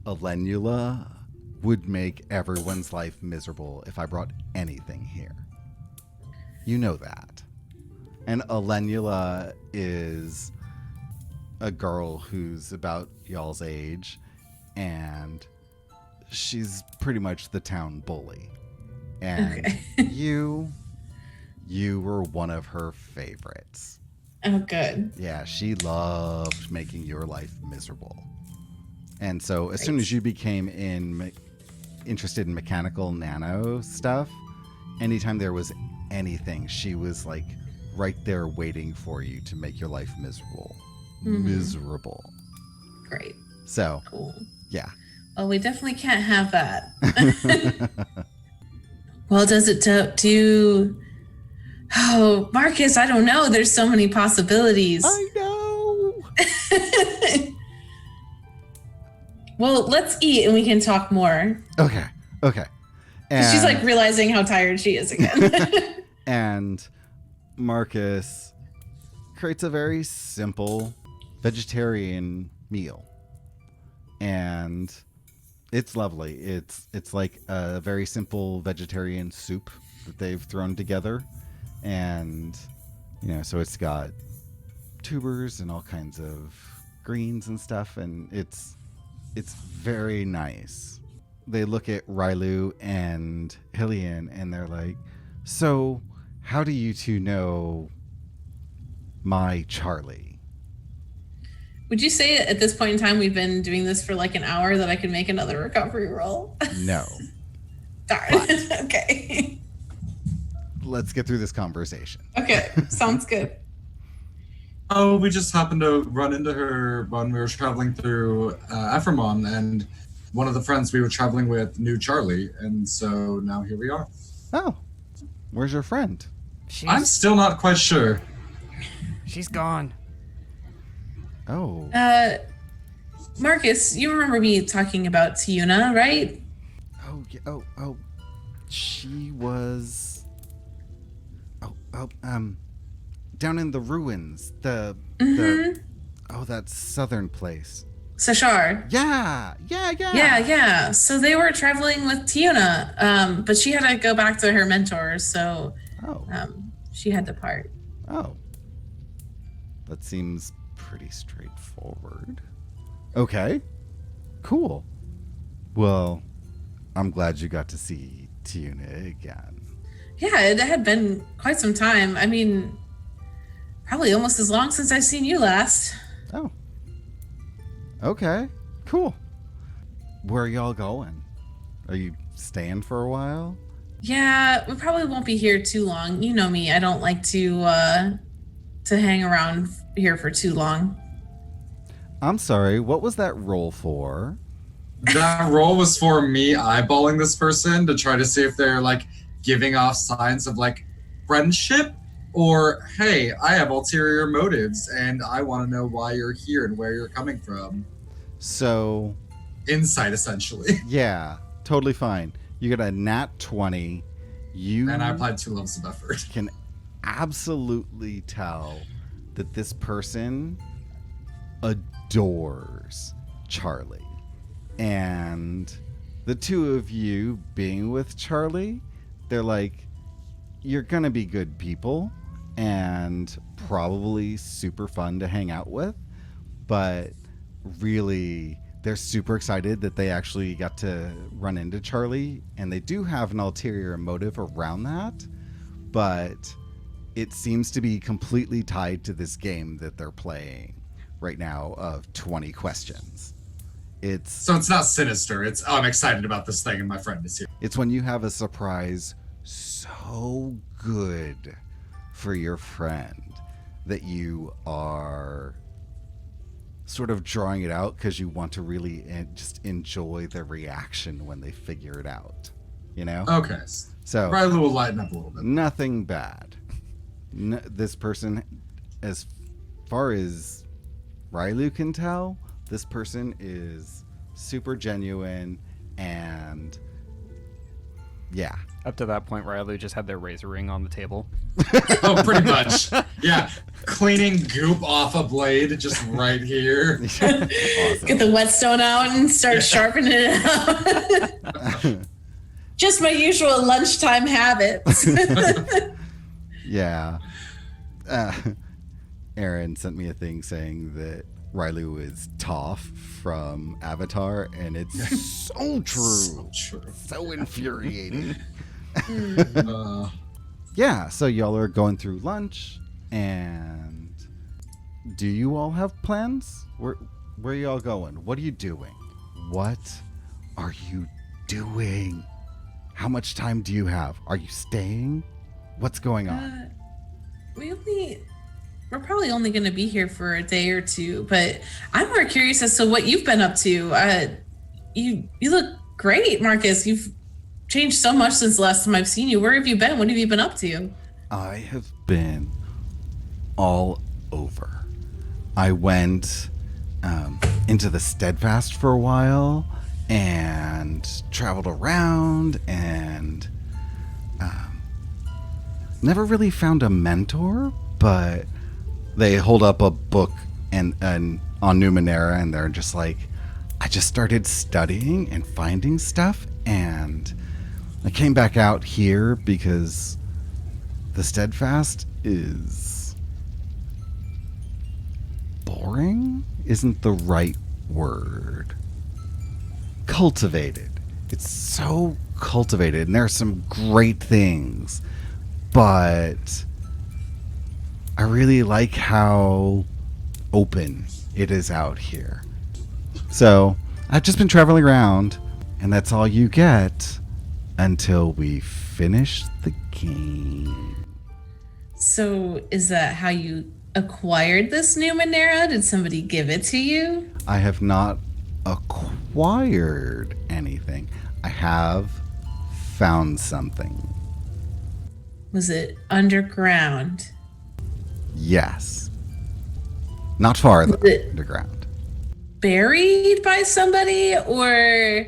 Alenula would make everyone's life miserable if I brought anything here. You know that. And Alenula is a girl who's about y'all's age, and she's pretty much the town bully. And Okay. you were one of her favorites. Oh, good. Yeah, she loved making your life miserable. And so as soon as you became interested in mechanical nano stuff, anytime there was anything, she was like right there waiting for you to make your life miserable. Mhm. Miserable. Great. So, Cool. yeah. Well, we definitely can't have that. Well, does it do... Oh, Marcus, I don't know. There's so many possibilities. I know. Well, let's eat and we can talk more. Okay. And She's like realizing how tired she is again. and Marcus creates a very simple vegetarian meal. And it's lovely. It's like a very simple vegetarian soup that they've thrown together. And, you know, so it's got tubers and all kinds of greens and stuff. And it's very nice. They look at Railu and Hillian and they're like, so how do you two know my Charlie? Would you say at this point in time we've been doing this for like an hour that I could make another recovery roll? No. Darn. But- Okay. Let's get through this conversation. Okay. Sounds good. Oh, we just happened to run into her when we were traveling through Ephraimon, and one of the friends we were traveling with knew Charlie, and so now here we are. Oh, where's your friend? I'm still not quite sure. She's gone. Oh, Marcus, you remember me talking about Tiuna, right? oh, yeah, oh, she was. Down in the ruins, the that southern place. Sashar. Yeah. Yeah. So they were traveling with Tiuna, but she had to go back to her mentor, so she had to part. Oh, that seems pretty straightforward. Okay, cool. Well, I'm glad you got to see Tiuna again. Yeah, it had been quite some time. I mean, probably almost as long since I've seen you last. Oh. Okay, cool. Where are y'all going? Are you staying for a while? Yeah, we probably won't be here too long. You know me, I don't like to hang around here for too long. I'm sorry, what was that roll for? That role was for me eyeballing this person to try to see if they're like giving off signs of like friendship, or hey, I have ulterior motives and I want to know why you're here and where you're coming from. So, insight, essentially. Yeah, totally fine. You get a nat 20. You And I applied 2 levels of effort. can absolutely tell that this person adores Charlie. And the two of you being with Charlie, they're like, you're going to be good people and probably super fun to hang out with. But really, they're super excited that they actually got to run into Charlie, and they do have an ulterior motive around that, but it seems to be completely tied to this game that they're playing right now of 20 questions. So it's not sinister. It's, I'm excited about this thing and my friend is here. It's when you have a surprise so good for your friend that you are sort of drawing it out because you want to really just enjoy the reaction when they figure it out, you know? Okay. So Railu will lighten up a little bit. nothing bad. This person, as far as Railu can tell, this person is super genuine and yeah. Up to that point, Railu just had their razor ring on the table. Oh, pretty much. Yeah. Cleaning goop off a blade just right here. Awesome. Get the whetstone out and start sharpening it out. Just my usual lunchtime habits. Yeah. Aaron sent me a thing saying that Railu is Toph from Avatar, and it's so true. So true. So infuriating. Uh, Yeah, so y'all are going through lunch, and do you all have plans? Where are y'all going? What are you doing? What are you doing? How much time do you have? Are you staying? What's going on? We're probably only going to be here for a day or two, but I'm more curious as to what you've been up to. You look great, Marcus. You've changed so much since the last time I've seen you. Where have you been? What have you been up to? I have been all over. I went into the Steadfast for a while and traveled around and never really found a mentor, but they hold up a book and on Numenera, and they're just like, I just started studying and finding stuff, and I came back out here because the Steadfast is boring isn't the right word. Cultivated. It's so cultivated, and there are some great things, but I really like how open it is out here. So I've just been traveling around, and that's all you get until we finish the game. So is that how you acquired this Numenera? Did somebody give it to you? I have not acquired anything. I have found something. Was it underground? Yes. Not far though, Was it underground. buried by somebody, or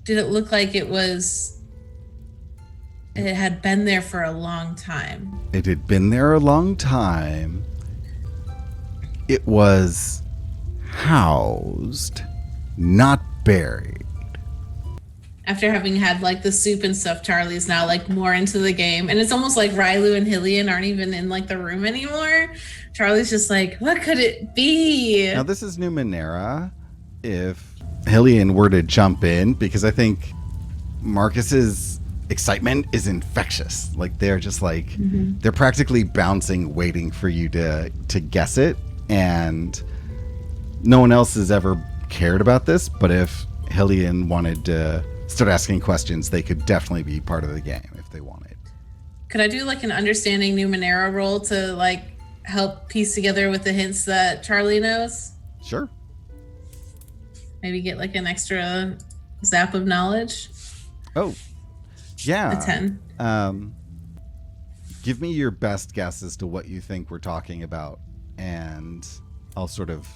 did it look like it had been there for a long time? It had been there a long time. It was housed, not buried. After having had like the soup and stuff, Charlie's now like more into the game, and it's almost like Railu and Hillian aren't even in like the room anymore. Charlie's just like, what could it be? Now this is Numenera. If Hillian were to jump in, because I think Marcus's excitement is infectious. Like they're just like they're practically bouncing, waiting for you to guess it. And no one else has ever cared about this, but if Hillian wanted to start asking questions, they could definitely be part of the game if they wanted. Could I do like an understanding Numenera roll to like help piece together with the hints that Charlie knows? Sure. Maybe get like an extra zap of knowledge? Oh, yeah. A 10. Give me your best guess as to what you think we're talking about, and I'll sort of...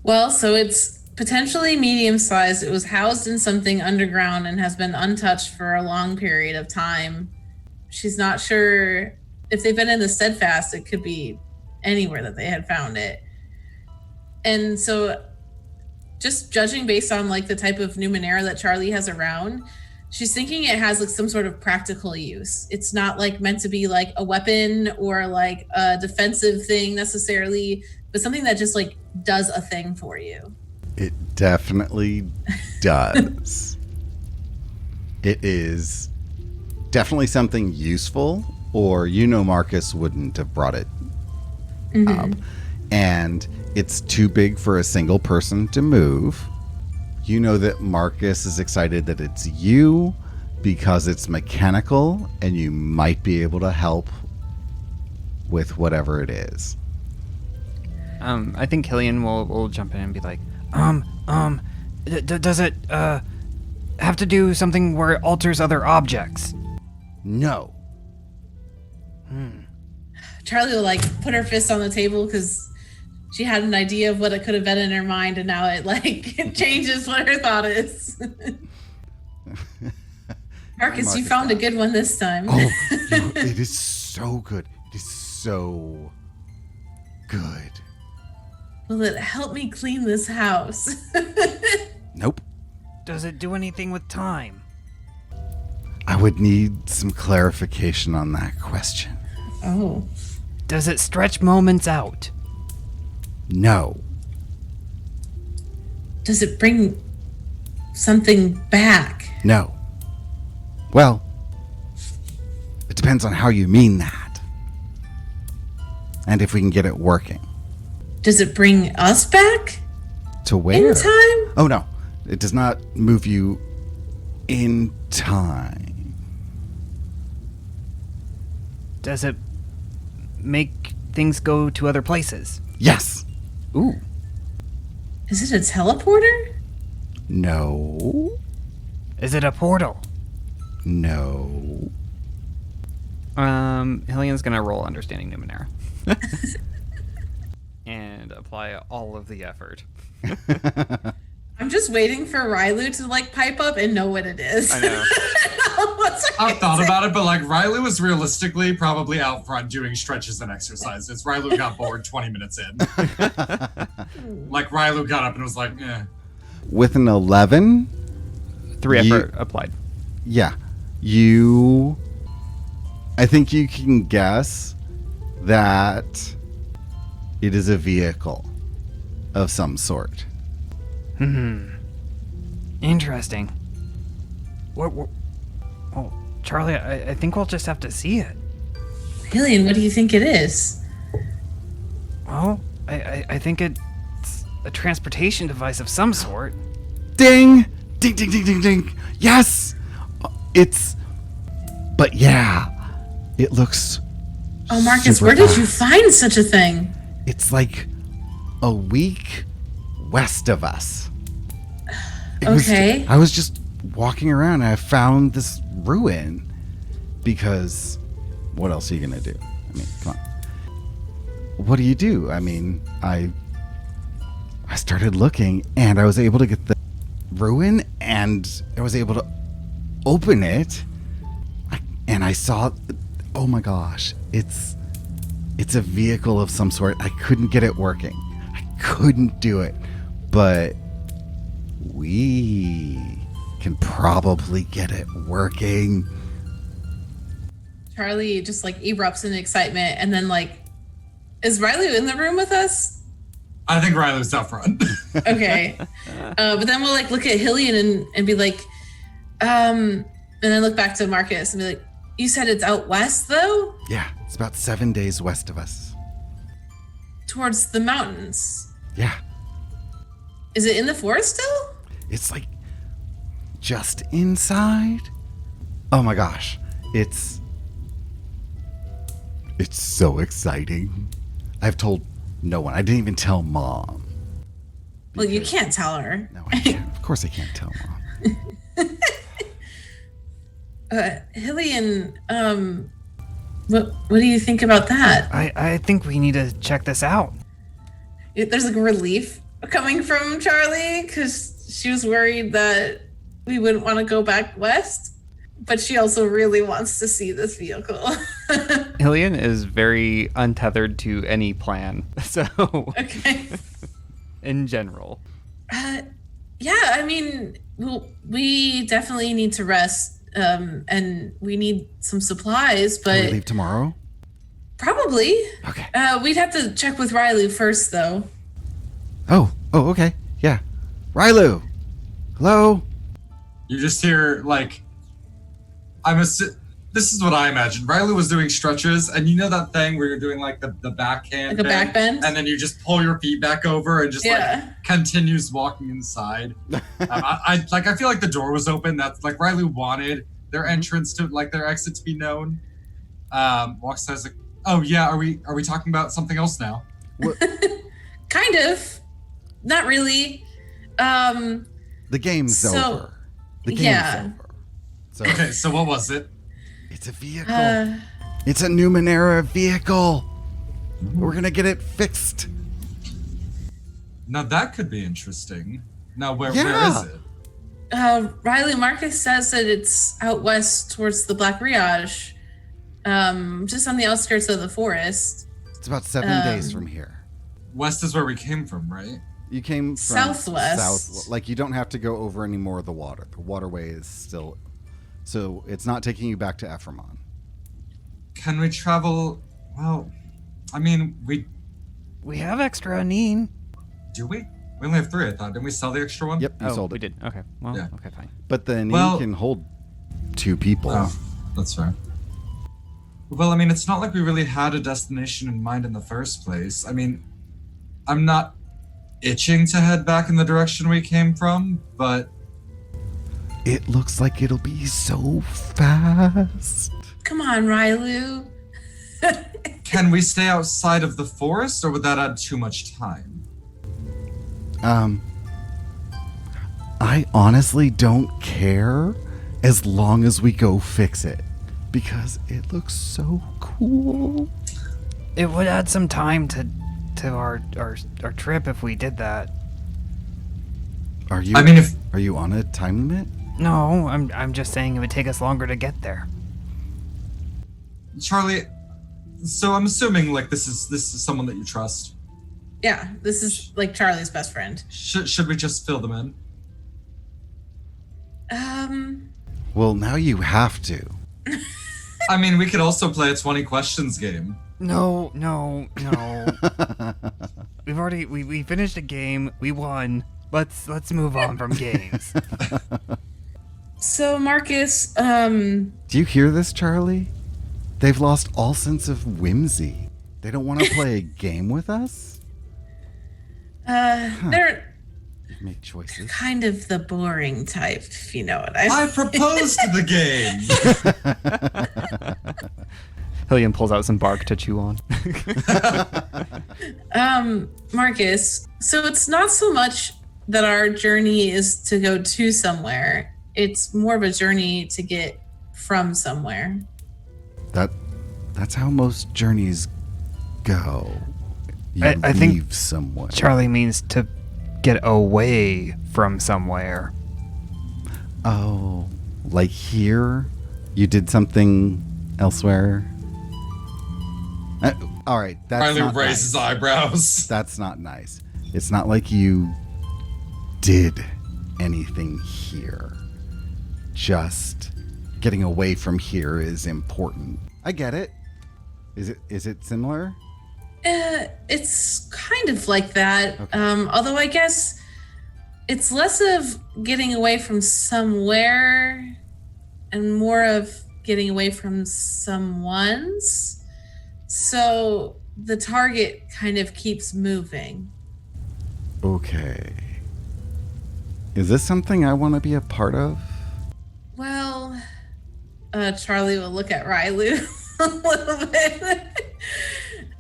Well, so it's potentially medium-sized. It was housed in something underground and has been untouched for a long period of time. She's not sure if they've been in the steadfast. It could be anywhere that they had found it. And so just judging based on like the type of Numenera that Charlie has around, she's thinking it has like some sort of practical use. It's not like meant to be like a weapon or like a defensive thing necessarily, but something that just like does a thing for you. It definitely does. It is definitely something useful, or Marcus wouldn't have brought it up. And it's too big for a single person to move. You know that Marcus is excited that it's you because it's mechanical and you might be able to help with whatever it is. I think Hillian will jump in and be like, does it have to do something where it alters other objects? No. Charlie will like put her fist on the table because she had an idea of what it could have been in her mind, and now it like it changes what her thought is. Marcus, you found a good one this time. Oh, it is so good. It is so good. Will it help me clean this house? Nope. Does it do anything with time? I would need some clarification on that question. Oh. Does it stretch moments out? No. Does it bring something back? No. Well, it depends on how you mean that. And if we can get it working. Does it bring us back? To where? In time? Oh, no. It does not move you in time. Does it make things go to other places? Yes. Ooh. Is it a teleporter? No. Is it a portal? No. Hillian's gonna roll understanding Numenera. And apply all of the effort. I'm just waiting for Railu to like pipe up and know what it is. I know. I've thought about it, but like Railu was realistically probably out front doing stretches and exercises. Railu got bored 20 minutes in. Like Railu got up and was like, eh. With an 11, 3 effort applied. yeah, I think you can guess that it is a vehicle of some sort. Interesting. What? Oh, Charlie, I think we'll just have to see it. Hillian, what do you think it is? Well, I think it's a transportation device of some sort. Ding! Ding, ding, ding, ding, ding. Yes! But yeah, it looks Oh, Marcus, super where did you fast. find such a thing? It's like a week west of us. Okay. I was just walking around and I found this ruin because what else are you going to do? I mean, come on. What do? I mean, I started looking and I was able to get the ruin and I was able to open it and I saw, oh my gosh, it's a vehicle of some sort. I couldn't get it working. I couldn't do it, but we can probably get it working. Charlie just like erupts in excitement and then like, is Railu in the room with us? I think Railu's out front. Okay. But then we'll like look at Hillian and be like, and then look back to Marcus and be like, you said it's out west though? Yeah, it's about 7 days west of us. Towards the mountains. Yeah, Is it in the forest still? it's like just inside. Oh my gosh, it's so exciting. I've told no one. I didn't even tell Mom. Well, you can't tell her. No, I can't. Of course I can't tell Mom. Hillian, what do you think about that? I think we need to check this out. There's like relief coming from Charlie because she was worried that we wouldn't want to go back west, but she also really wants to see this vehicle. Hillian is very untethered to any plan, so Okay. in general. Yeah, I mean, we definitely need to rest, and we need some supplies, Can we but leave tomorrow? probably. Okay. We'd have to check with Railu first, though. Oh, okay. Yeah. Railu. Hello? You just hear, like, this is what I imagine. Railu was doing stretches, and you know that thing where you're doing, like, the backhand Like a thing? back bend? And then you just pull your feet back over and just, Yeah. like, continues walking inside. I feel like the door was open. That's, like, Railu wanted their entrance to, like, their exit to be known. Walks says, like, oh, yeah, are we talking about something else now? Kind of. Not really. The game's So, over. The game's yeah. over. So Okay, so what was it? it's a vehicle. Uh, It's a Numenera vehicle. We're gonna get it fixed. Now that could be interesting. Now where Yeah. is it? Riley Marcus says that it's out west towards the Black Riage, just on the outskirts of the forest. It's about 7 days from here. West is where we came from, right? You came from Southwest. south. Like you don't have to go over any more of the water. The waterway is still, so it's not taking you back to Ephraimon. Can we travel? Well, I mean, We have extra anine. do we? We only have 3, I thought. Didn't we sell the extra one? Yep, you sold we it. did. Okay. Well, Yeah. okay, fine. But then Well- you can hold 2 people. Oh, that's fair. Well, I mean, it's not like we really had a destination in mind in the first place. I mean, I'm not itching to head back in the direction we came from, but It looks like it'll be so fast. Come on, Railu. can we stay outside of the forest, or would that add too much time? I honestly don't care as long as we go fix it because it looks so cool. It would add some time to our trip if we did that. Are you? I mean, if Are you on a time limit? No, I'm just saying it would take us longer to get there. Charlie, so I'm assuming like this is someone that you trust. Yeah, this is like Charlie's best friend. Should we just fill them in? Well, now you have to. I mean, we could also play a 20 questions game. No. we finished a game. We won. Let's move on from games. So, Marcus, Do you hear this, Charlie? They've lost all sense of whimsy. They don't want to play a game with us? they're You make choices. kind of the boring type, if you know what I mean. I proposed the game. Hillian pulls out some bark to chew on. Marcus, so it's not so much that our journey is to go to somewhere. It's more of a journey to get from somewhere. That's how most journeys go. You I think leave somewhere. Charlie means to get away from somewhere. Oh, like here? You did something elsewhere? All right, that's Riley not raises nice. eyebrows. That's not nice. It's not like you did anything here. Just getting away from here is important. I get it. Is it similar? It's kind of like that. Okay. Although I guess it's less of getting away from somewhere and more of getting away from someone's. So the target kind of keeps moving. Okay. Is this something I want to be a part of? Well, Charlie will look at Railu a little bit.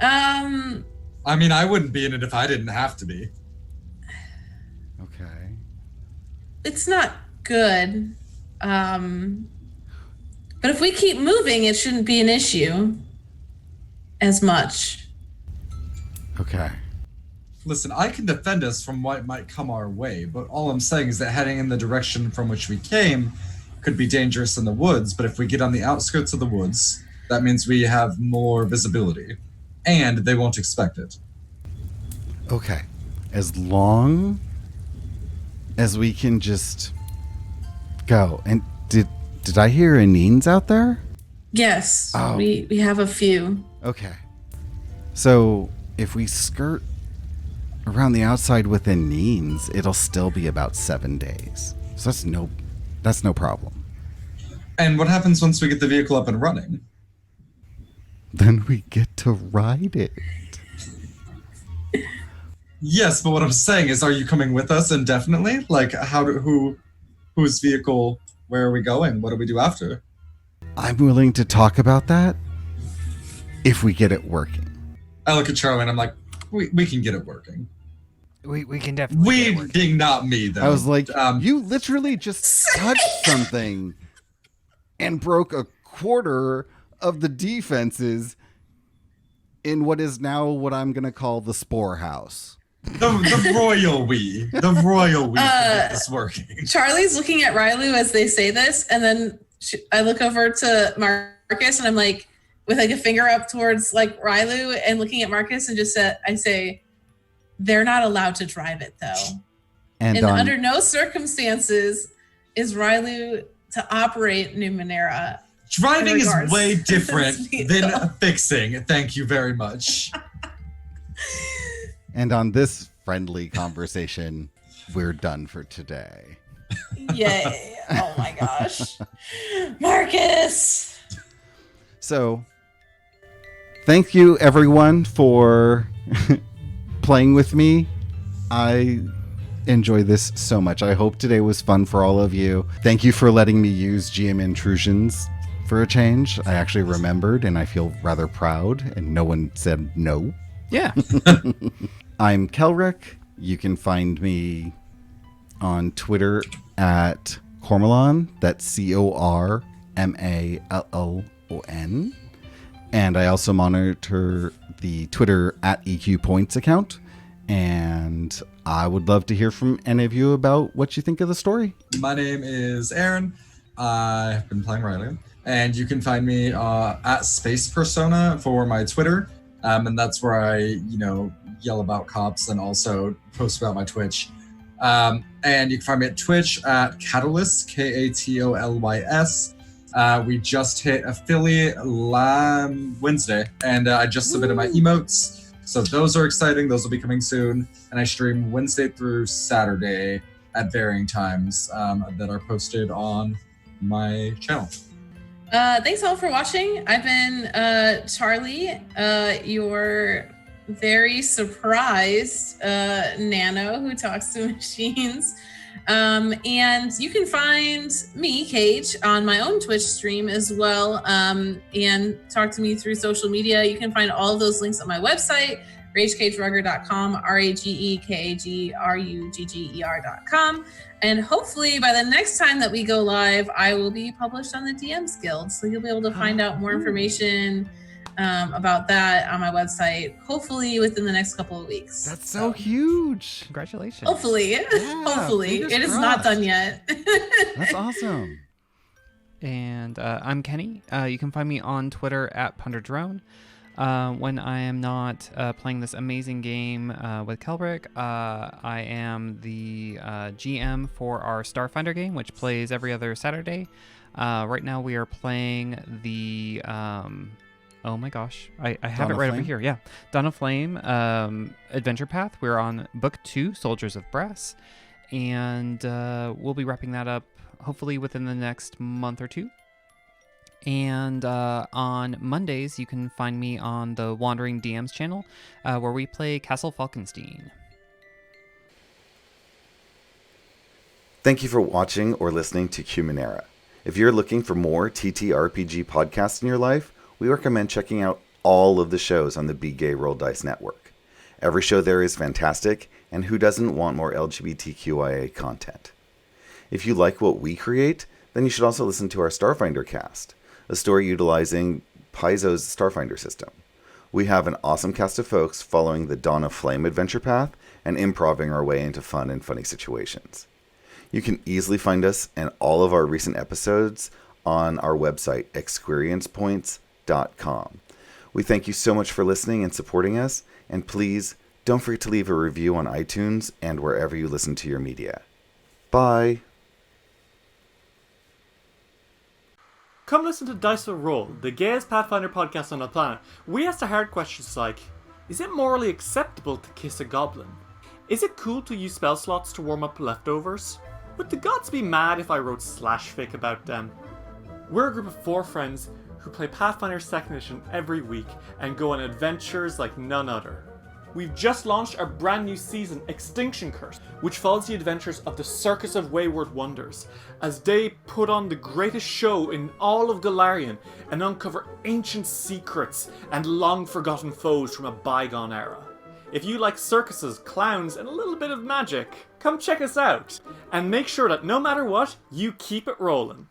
I mean, I wouldn't be in it if I didn't have to be. Okay. It's not good. But if we keep moving, it shouldn't be an issue as much. Okay. Listen, I can defend us from what might come our way, but all I'm saying is that heading in the direction from which we came could be dangerous in the woods, but if we get on the outskirts of the woods, that means we have more visibility, and they won't expect it. Okay. As long as we can just go. And did I hear Anines out there? Yes, Oh. we have a few. Okay. So if we skirt around the outside with Anines, it'll still be about 7 days. So that's no problem. And what happens once we get the vehicle up and running? Then we get to ride it. Yes, but what I'm saying is, are you coming with us indefinitely? Like, whose vehicle, where are we going? What do we do after? I'm willing to talk about that if we get it working. I look at Charlie and I'm like, we can get it working. We can definitely. get it We working. being not me, though. I was like, you literally just touched something and broke a quarter of the defenses in what is now what I'm going to call the Spore House. the royal we. The royal we can get this working. Charlie's looking at Railu as they say this, and then I look over to Marcus, and I'm like, with like a finger up towards like Railu, and looking at Marcus, and I say, they're not allowed to drive it though. And Under no circumstances is Railu to operate Numenera. Driving is regards way to different this vehicle. than fixing. Thank you very much. And on this friendly conversation, we're done for today. Yay. Oh my gosh. Marcus. So, thank you everyone for playing with me. I enjoy this so much. I hope today was fun for all of you. Thank you for letting me use GM intrusions for a change. I actually remembered and I feel rather proud, and no one said no. Yeah. I'm Kelrick. You can find me on Twitter at Cormallon. That's Cormallon. And I also monitor the Twitter at EQ Points account. And I would love to hear from any of you about what you think of the story. My name is Aaron. I've been playing Railu. And you can find me at Space Persona for my Twitter. And that's where I, yell about cops and also post about my Twitch. And you can find me at Twitch at Catalyst, Katolys. We just hit affiliate Wednesday, and I just submitted my emotes. So those are exciting. Those will be coming soon. And I stream Wednesday through Saturday at varying times that are posted on my channel. Thanks all for watching. I've been Charlie, your very surprised nano who talks to machines. And you can find me, Cage, on my own Twitch stream as well, and talk to me through social media. You can find all of those links on my website, ragecagerugger.com, RAGEKAGRUGGER.com. And hopefully by the next time that we go live, I will be published on the DMs Guild. So you'll be able to find out more information about that on my website, hopefully within the next couple of weeks. That's so huge. Congratulations. Hopefully. Hopefully. fingers It is not crossed. done yet. That's awesome. And I'm Kenny. You can find me on Twitter at PunderDrone. When I am not playing this amazing game with Kelbrick, I am the GM for our Starfinder game, which plays every other Saturday. Right now we are playing the... oh my gosh, I have Dawn it of right over Flame? here. Yeah, Dawn of Flame Adventure Path. We're on Book 2, Soldiers of Brass. And we'll be wrapping that up hopefully within the next month or two. And on Mondays, you can find me on the Wandering DMs channel, where we play Castle Falkenstein. Thank you for watching or listening to Qmenera. If you're looking for more TTRPG podcasts in your life, we recommend checking out all of the shows on the Be Gay Roll Dice Network. Every show there is fantastic, and who doesn't want more LGBTQIA content? If you like what we create, then you should also listen to our Starfinder cast, a story utilizing Paizo's Starfinder system. We have an awesome cast of folks following the Dawn of Flame adventure path and improving our way into fun and funny situations. You can easily find us and all of our recent episodes on our website, experiencepoints.com. We thank you so much for listening and supporting us, and please don't forget to leave a review on iTunes and wherever you listen to your media. Bye! Come listen to Dice Will Roll, the gayest Pathfinder podcast on the planet. We ask the hard questions like, is it morally acceptable to kiss a goblin? Is it cool to use spell slots to warm up leftovers? Would the gods be mad if I wrote slashfic about them? We're a group of 4 friends who play Pathfinder 2nd Edition every week and go on adventures like none other. We've just launched our brand new season, Extinction Curse, which follows the adventures of the Circus of Wayward Wonders, as they put on the greatest show in all of Golarion and uncover ancient secrets and long-forgotten foes from a bygone era. If you like circuses, clowns, and a little bit of magic, come check us out, and make sure that no matter what, you keep it rolling.